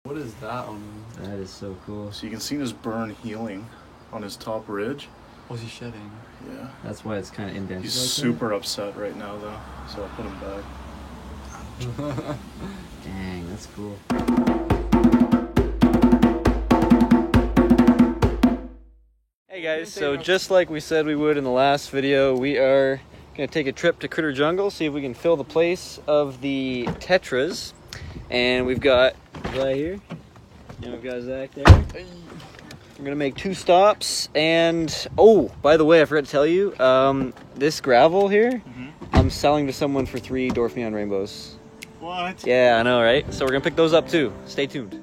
What is that on? That is so cool. So you can see his burn healing on his top ridge. Was he shedding? Yeah. That's why it's kind of indented. He's like super upset right now though, so I'll put him back. Dang, that's cool. Hey guys, so just like we said we would in the last video, we are going to take a trip to Critter Jungle, see if we can fill the place of the Tetras. And we've got right here, and we've got Zach there. We're gonna make 2 stops, and oh, by the way, I forgot to tell you, this gravel here, I'm selling to someone for 3 Dwarf Neon Rainbows. What? Yeah, I know, right? So we're gonna pick those up too. Stay tuned.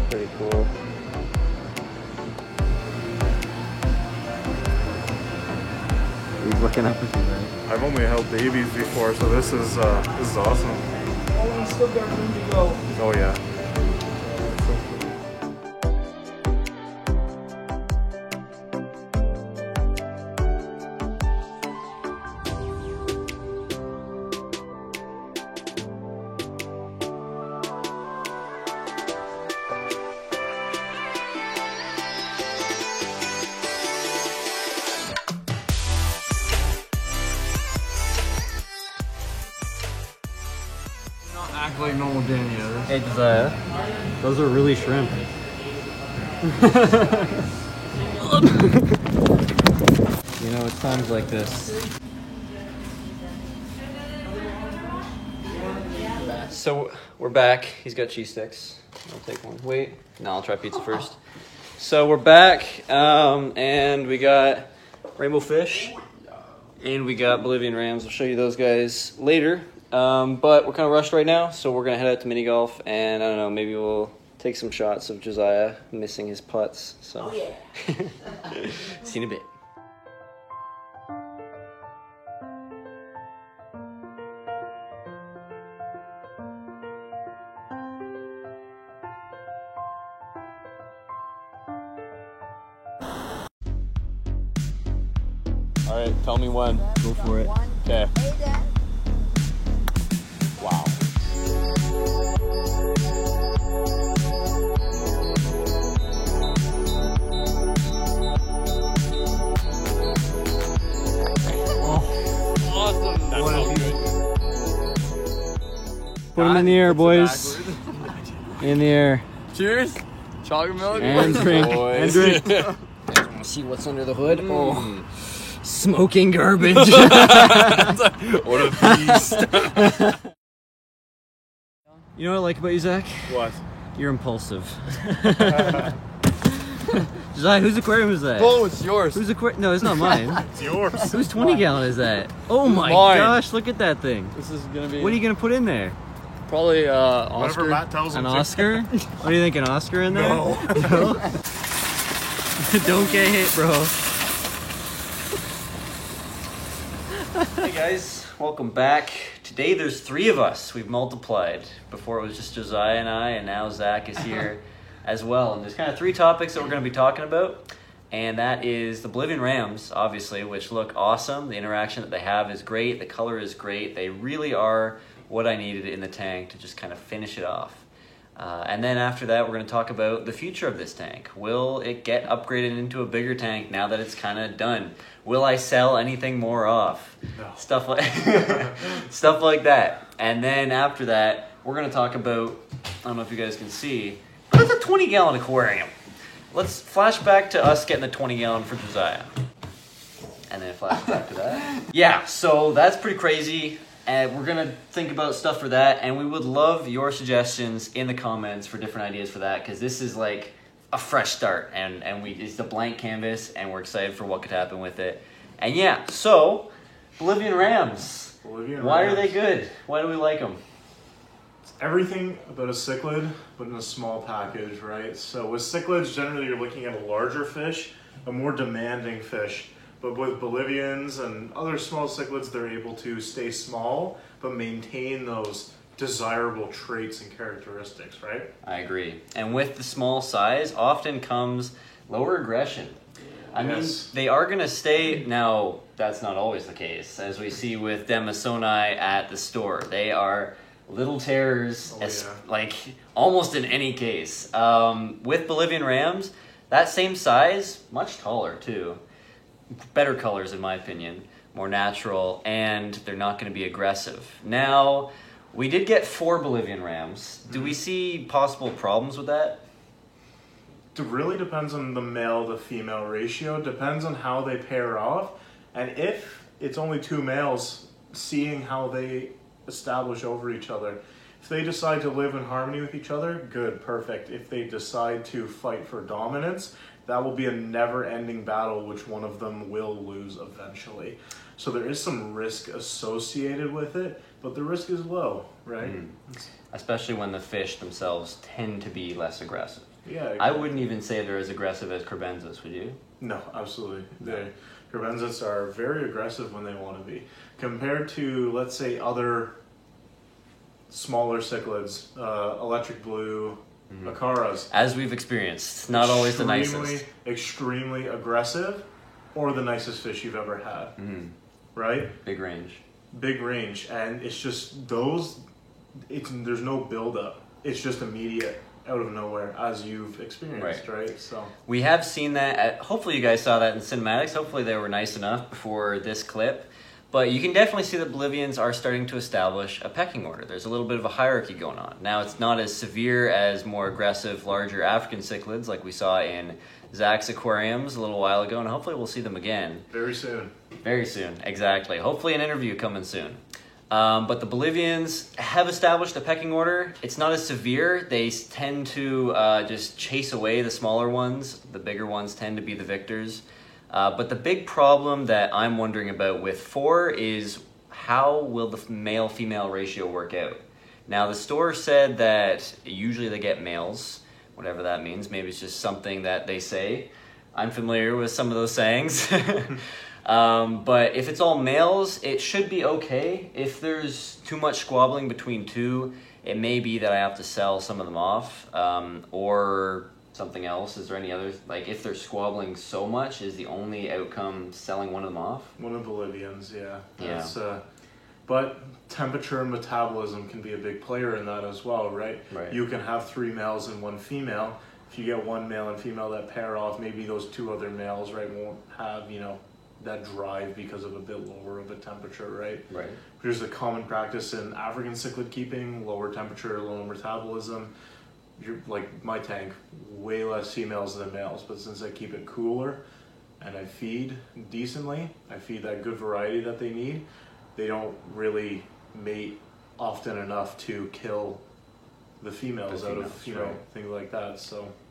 Pretty cool. He's looking up with you, right? I've only held babies before, so this is awesome. Oh, we still got room to go. Oh yeah. Act like normal Danny. Hey Josiah, those are really shrimp. You know, it's times like this. So we're back. He's got cheese sticks. I'll take one. Wait, no, I'll try pizza first. So we're back, and we got rainbow fish, and we got Bolivian rams. I'll show you those guys later. But we're kind of rushed right now, so we're gonna head out to mini golf, and I don't know, maybe we'll take some shots of Josiah missing his putts. So, oh, yeah. See you in a bit. All right, tell me when. Go for it. Okay. Wow. Oh, awesome. That felt good. Put them in the air, boys. In the air. Cheers. Chocolate milk. And drink. Boys. And drink. You guys want to see what's under the hood? Oh, smoking garbage. What a beast. You know what I like about you, Zach? What? You're impulsive. Josiah, whose aquarium is that? Oh, it's yours. Whose aquarium? No, it's not mine. It's yours. Whose 20 gallon is that? Oh my Mine. gosh, look at that thing. This is gonna be. What are you gonna put in there? Probably Whatever Oscar. Matt tells him An to. Oscar? What do you think, an Oscar in there? No. No? Don't get hit, bro. Hey guys, welcome back. Today there's 3 of us. We've multiplied. Before it was just Josiah and I, and now Zach is here as well. And there's kind of 3 topics that we're going to be talking about. And that is the Bolivian Rams, obviously, which look awesome. The interaction that they have is great. The color is great. They really are what I needed in the tank to just kind of finish it off. And then after that, we're going to talk about the future of this tank. Will it get upgraded into a bigger tank now that it's kind of done? Will I sell anything more off? No. Stuff like stuff like that. And then after that, we're going to talk about, I don't know if you guys can see, that's a 20-gallon aquarium. Let's flash back to us getting the 20-gallon for Josiah. And then flash back to that. Yeah, so that's pretty crazy. And we're going to think about stuff for that, and we would love your suggestions in the comments for different ideas for that, because this is like a fresh start, and it's a blank canvas, and we're excited for what could happen with it. And yeah, so Bolivian Rams. Why are they good? Why do we like them? It's everything about a cichlid, but in a small package, right? So with cichlids, generally you're looking at a larger fish, a more demanding fish. But with Bolivians and other small cichlids, they're able to stay small, but maintain those desirable traits and characteristics, right? I agree. And with the small size, often comes lower aggression. I mean, they are going to stay. Now, that's not always the case, as we see with Demasoni at the store. They are little terrors, like almost in any case. With Bolivian Rams, that same size, much taller too. Better colors, in my opinion, more natural, and they're not going to be aggressive. Now, we did get 4 Bolivian Rams. Do we see possible problems with that? It really depends on the male to female ratio, depends on how they pair off, and if it's only 2 males, seeing how they establish over each other. If they decide to live in harmony with each other, good, perfect. If they decide to fight for dominance, that will be a never-ending battle, which one of them will lose eventually. So there is some risk associated with it, but the risk is low, right? Especially when the fish themselves tend to be less aggressive. Yeah. Exactly. I wouldn't even say they're as aggressive as Crebensis, would you? No, absolutely. Crebensis are very aggressive when they want to be. Compared to, let's say, other smaller cichlids, electric blue, Acaras. As we've experienced, not always the nicest. Extremely aggressive, or the nicest fish you've ever had, right? Big range. Big range, and it's just those, there's no build-up. It's just immediate, out of nowhere, as you've experienced, right? So we have seen that, hopefully you guys saw that in cinematics. Hopefully they were nice enough before this clip. But you can definitely see that Bolivians are starting to establish a pecking order. There's a little bit of a hierarchy going on. Now, it's not as severe as more aggressive, larger African cichlids like we saw in Zach's aquariums a little while ago, and hopefully we'll see them again. Very soon. Very soon, exactly. Hopefully an interview coming soon. But the Bolivians have established a pecking order. It's not as severe. They tend to just chase away the smaller ones. The bigger ones tend to be the victors. But the big problem that I'm wondering about with 4 is how will the male-female ratio work out? Now, the store said that usually they get males, whatever that means. Maybe it's just something that they say. I'm familiar with some of those sayings. But if it's all males, it should be okay. If there's too much squabbling between 2, it may be that I have to sell some of them off, or something else. Is there any others? Like, if they're squabbling so much, is the only outcome selling one of them off? One of the Bolivians, yeah. Yeah. But temperature and metabolism can be a big player in that as well, right? You can have 3 males and 1 female. If you get 1 male and female that pair off, maybe those 2 other males, right, won't have, that drive because of a bit lower of a temperature, right? Right. Here's a common practice in African cichlid keeping: lower temperature, lower metabolism. You're like my tank, way less females than males, but since I keep it cooler and I feed decently, I feed that good variety that they need, they don't really mate often enough to kill the females out of things like that.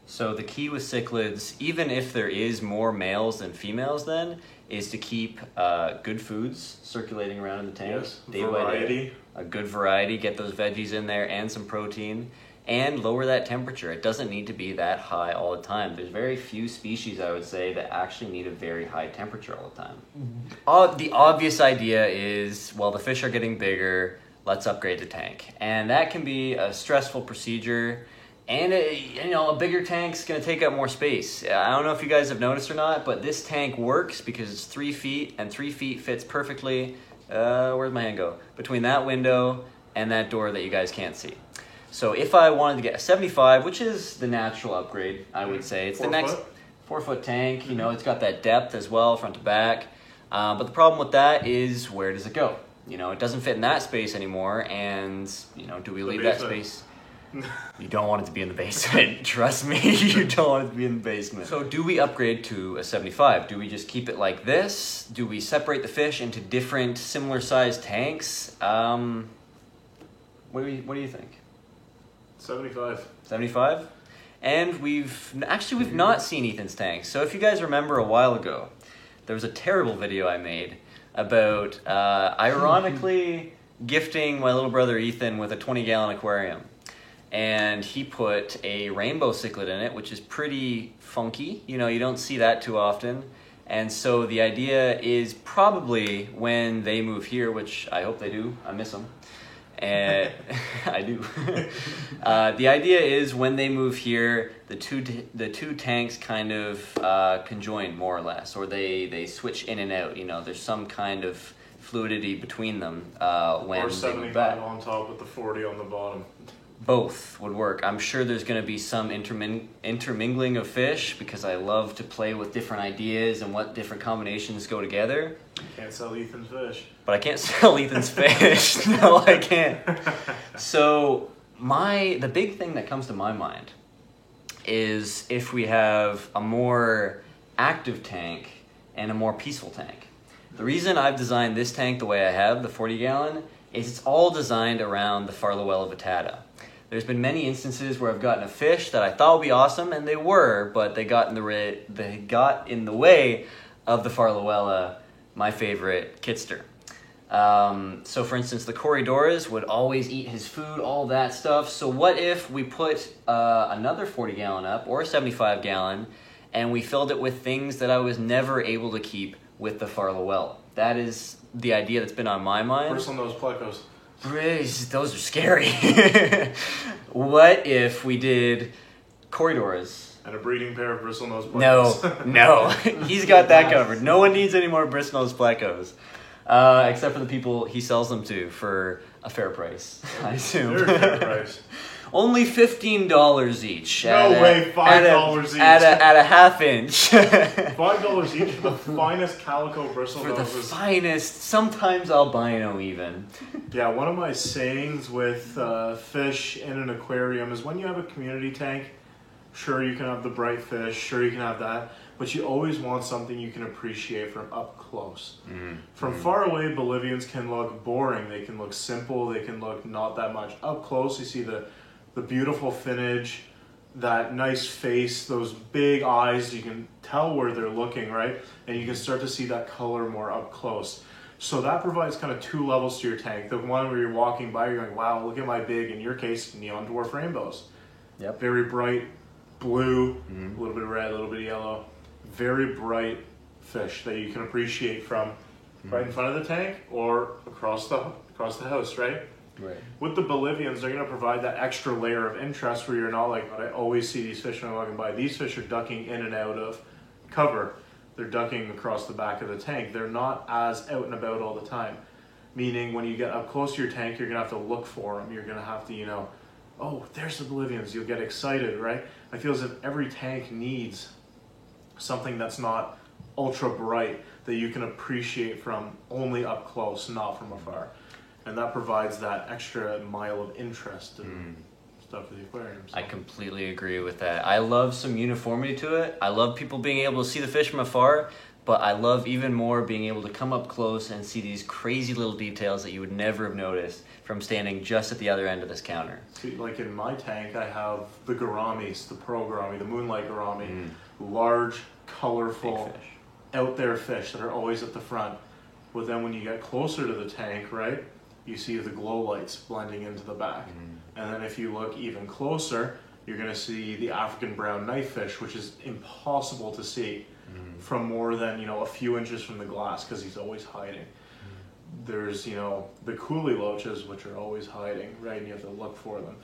So the key with cichlids, even if there is more males than females then, is to keep good foods circulating around in the tank. Yes, day by day. A good variety, get those veggies in there and some protein, and lower that temperature. It doesn't need to be that high all the time. There's very few species, I would say, that actually need a very high temperature all the time. The obvious idea is, well, the fish are getting bigger, let's upgrade the tank. And that can be a stressful procedure. And a bigger tank's going to take up more space. I don't know if you guys have noticed or not, but this tank works because it's 3 feet, and 3 feet fits perfectly. Where'd my hand go? Between that window and that door that you guys can't see. So if I wanted to get a 75, which is the natural upgrade, I would say. It's the next 4-foot tank. It's got that depth as well, front to back. But the problem with that is, where does it go? It doesn't fit in that space anymore, and do we leave that space? You don't want it to be in the basement. Trust me, you don't want it to be in the basement. So do we upgrade to a 75? Do we just keep it like this? Do we separate the fish into different similar sized tanks? What do you think? 75. 75? And we've not seen Ethan's tank. So if you guys remember a while ago, there was a terrible video I made about ironically gifting my little brother Ethan with a 20-gallon aquarium. And he put a rainbow cichlid in it, which is pretty funky. You know, you don't see that too often. And so the idea is probably when they move here, which I hope they do, I miss them. And I do. The idea is when they move here, the two tanks kind of conjoin more or less, or they switch in and out. You know, there's some kind of fluidity between them when Or they 75 move back. on top with the 40 on the bottom. Both would work. I'm sure there's going to be some intermingling of fish because I love to play with different ideas and what different combinations go together. Can't sell Ethan's fish. But I can't sell Ethan's fish. No, I can't. So the big thing that comes to my mind is if we have a more active tank and a more peaceful tank. The reason I've designed this tank the way I have, the 40-gallon, is it's all designed around the Farluella vittata. There's been many instances where I've gotten a fish that I thought would be awesome, and they were, but they got in the way of the Farluella, my favorite kitster. So for instance, the Corydoras would always eat his food, all that stuff. So what if we put another 40-gallon up, or a 75-gallon, and we filled it with things that I was never able to keep with the Farluella? That is the idea that's been on my mind. Bristlenose plecos. Those are scary. What if we did Corydoras? And a breeding pair of bristlenose plecos. No. He's got that covered. No one needs any more bristlenose plecos. Except for the people he sells them to for a fair price, I assume. They're a fair price. Only $15 each. No way, $5 each. At a half inch. $5 each for the finest calico bristlenoses. For the finest. Sometimes albino even. Yeah, one of my sayings with fish in an aquarium is when you have a community tank, sure you can have the bright fish, sure you can have that, but you always want something you can appreciate from up close. From far away, Bolivians can look boring, they can look simple, they can look not that much. Up close, you see the beautiful finnage, that nice face, those big eyes, you can tell where they're looking, right? And you can start to see that color more up close. So that provides kind of two levels to your tank. The one where you're walking by, you're going, wow, look at my big, in your case, neon dwarf rainbows. Yep. Very bright blue, a little bit of red, a little bit of yellow. Very bright fish that you can appreciate from right in front of the tank or across the house, right? Right. With the Bolivians, they're going to provide that extra layer of interest where you're not like, I always see these fish when I'm walking by. These fish are ducking in and out of cover. They're ducking across the back of the tank. They're not as out and about all the time. Meaning when you get up close to your tank, you're going to have to look for them. You're going to have to, oh, there's the Bolivians. You'll get excited, right? I feel as if every tank needs something that's not ultra bright that you can appreciate from only up close, not from afar. And that provides that extra mile of interest and stuff with the aquarium. So. I completely agree with that. I love some uniformity to it. I love people being able to see the fish from afar, but I love even more being able to come up close and see these crazy little details that you would never have noticed from standing just at the other end of this counter. See, like in my tank, I have the gouramis, the pearl gourami, the moonlight gourami, large, colorful, out there fish that are always at the front. But then when you get closer to the tank, right, you see the glow lights blending into the back. And then if you look even closer, you're going to see the African brown knifefish, which is impossible to see from more than, a few inches from the glass because he's always hiding. There's, the coolie loaches, which are always hiding, right, and you have to look for them.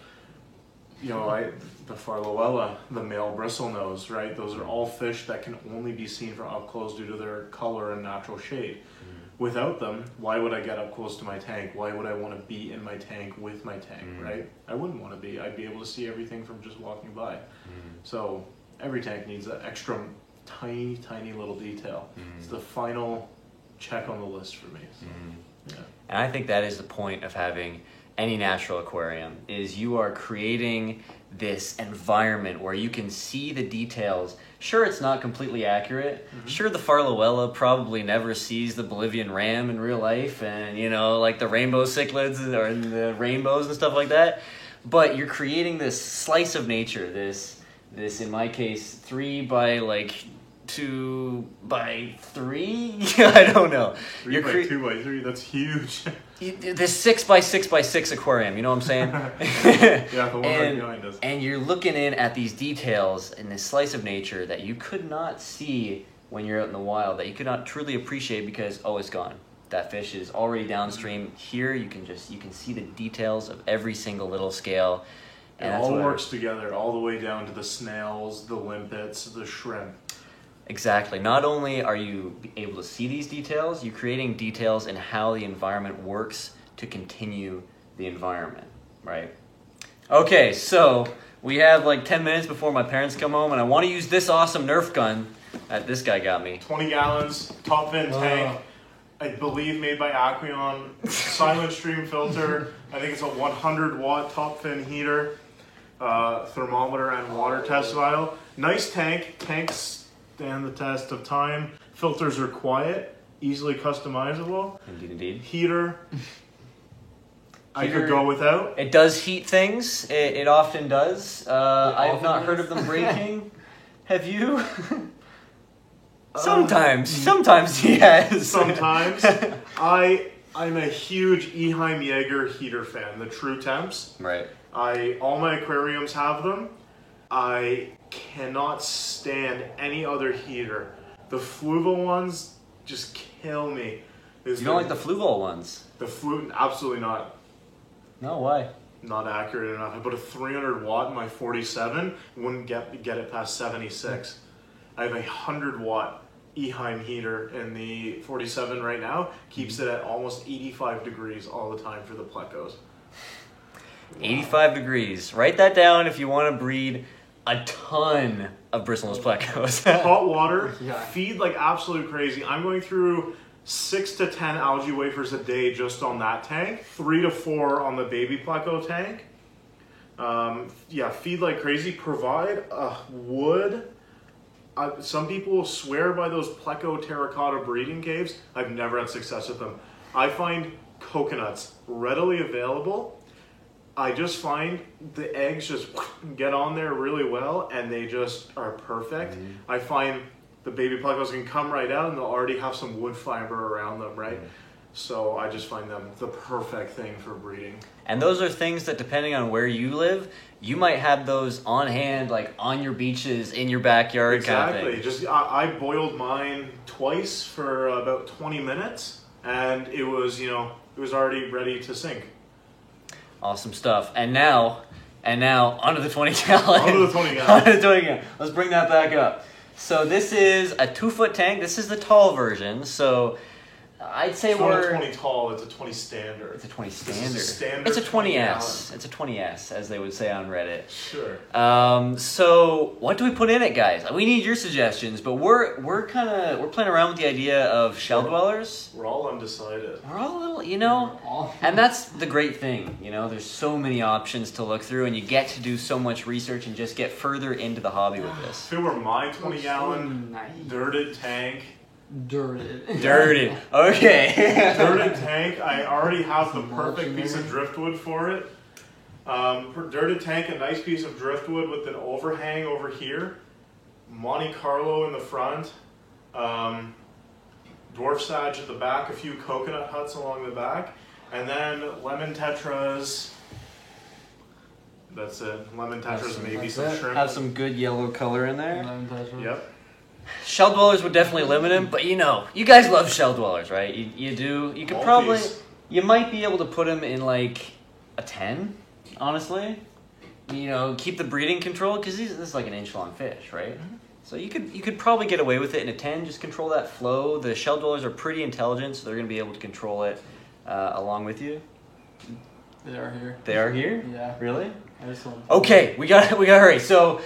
The Farluella, the male bristlenose, right, those are all fish that can only be seen from up close due to their color and natural shade. Without them, why would I get up close to my tank? Why would I want to be in my tank with my tank, right? I wouldn't want to be. I'd be able to see everything from just walking by. So every tank needs that extra tiny, tiny little detail. It's the final check on the list for me. So, yeah. And I think that is the point of having any natural aquarium is you are creating this environment where you can see the details. Sure, it's not completely accurate. Sure, the Farluella probably never sees the Bolivian ram in real life, and like the rainbow cichlids or the rainbows and stuff like that. But you're creating this slice of nature, this in my case 3 by 2 by 3. I don't know. 3 by 2 by 3. That's huge. This 6 by 6 by 6 aquarium. You know what I'm saying? Yeah, the one right behind us. And you're looking in at these details in this slice of nature that you could not see when you're out in the wild, that you could not truly appreciate because it's gone. That fish is already downstream. Here you can see the details of every single little scale. It all works together, all the way down to the snails, the limpets, the shrimp. Exactly. Not only are you able to see these details, you're creating details in how the environment works to continue the environment, right? Okay, so we have 10 minutes before my parents come home, and I want to use this awesome Nerf gun that this guy got me. 20 gallons, top fin tank, I believe made by Aqueon, silent stream filter. I think it's a 100 watt top fin heater, thermometer and water test vial. Nice tank. Tanks stand the test of time. Filters are quiet, easily customizable. Indeed. Heater, I could go without. It does heat things. It often does. I have not heard of them breaking. Have you? Sometimes he has. Sometimes. I'm a huge Eheim Jaeger heater fan, the True Temps. Right. All my aquariums have them. I cannot stand any other heater. The Fluval ones just kill me. You don't like the Fluval ones? The absolutely not. No, why? Not accurate enough. I put a 300 watt in my 47, wouldn't get it past 76. I have a 100 watt Eheim heater in the 47 right now. Keeps it at almost 85 degrees all the time for the plecos. 85 degrees. Write that down if you want to breed a ton of bristlenose plecos. Hot water, feed like absolute crazy. I'm going through 6 to 10 algae wafers a day just on that tank. 3 to 4 on the baby pleco tank. Feed like crazy. Provide wood. Some people swear by those pleco terracotta breeding caves. I've never had success with them. I find coconuts readily available. I just find the eggs just get on there really well, and they just are perfect. I find the baby plecos can come right out, and they'll already have some wood fiber around them, right? So I just find them the perfect thing for breeding. And those are things that, depending on where you live, you might have those on hand, on your beaches, in your backyard, kind of thing. Just I boiled mine twice for about 20 minutes, and it was already ready to sink. Awesome stuff. And now onto the 20 gallon. Onto the 20 gallon. Let's bring that back up. So this is a 2-foot tank. This is the tall version. So I'd say it's not a 20 tall, it's a 20 standard. It's a 20 standard. Standard It's a 20S. 20S. It's a 20S, as they would say on Reddit. Sure. So what do we put in it, guys? We need your suggestions, but we're playing around with the idea of shell dwellers. We're all undecided. We're all a little, and that's the great thing, there's so many options to look through, and you get to do so much research and just get further into the hobby with this. If it were my 20 gallon dirted tank. Dirted. Okay. Dirted tank, I already have the perfect piece of driftwood for it. For dirted tank, a nice piece of driftwood with an overhang over here. Monte Carlo in the front. Dwarf sage at the back, a few coconut huts along the back, and then lemon tetras. That's it. Lemon tetras, maybe some shrimp. Have some good yellow color in there. Yep. Shell dwellers would definitely limit them, but you guys love shell dwellers, right? You do. You could probably, you might be able to put them in a 10, honestly. Keep the breeding control, because this is an inch long fish, right? So you could probably get away with it in a 10. Just control that flow. The shell dwellers are pretty intelligent, so they're going to be able to control it along with you. They are here. They are here? Yeah. Really? Okay, Okay, we got to hurry. So,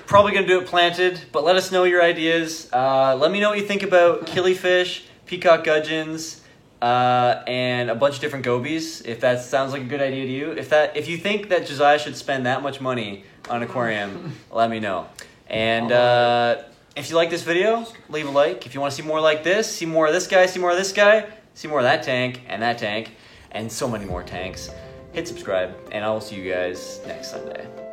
probably gonna do it planted, but let us know your ideas. Let me know what you think about killifish, peacock gudgeons, and a bunch of different gobies. If that sounds like a good idea to you, if you think that Josiah should spend that much money on an aquarium, let me know. And if you like this video, leave a like. If you want to see more like this, see more of this guy, see more of this guy, see more of that tank, and so many more tanks, hit subscribe, and I will see you guys next Sunday.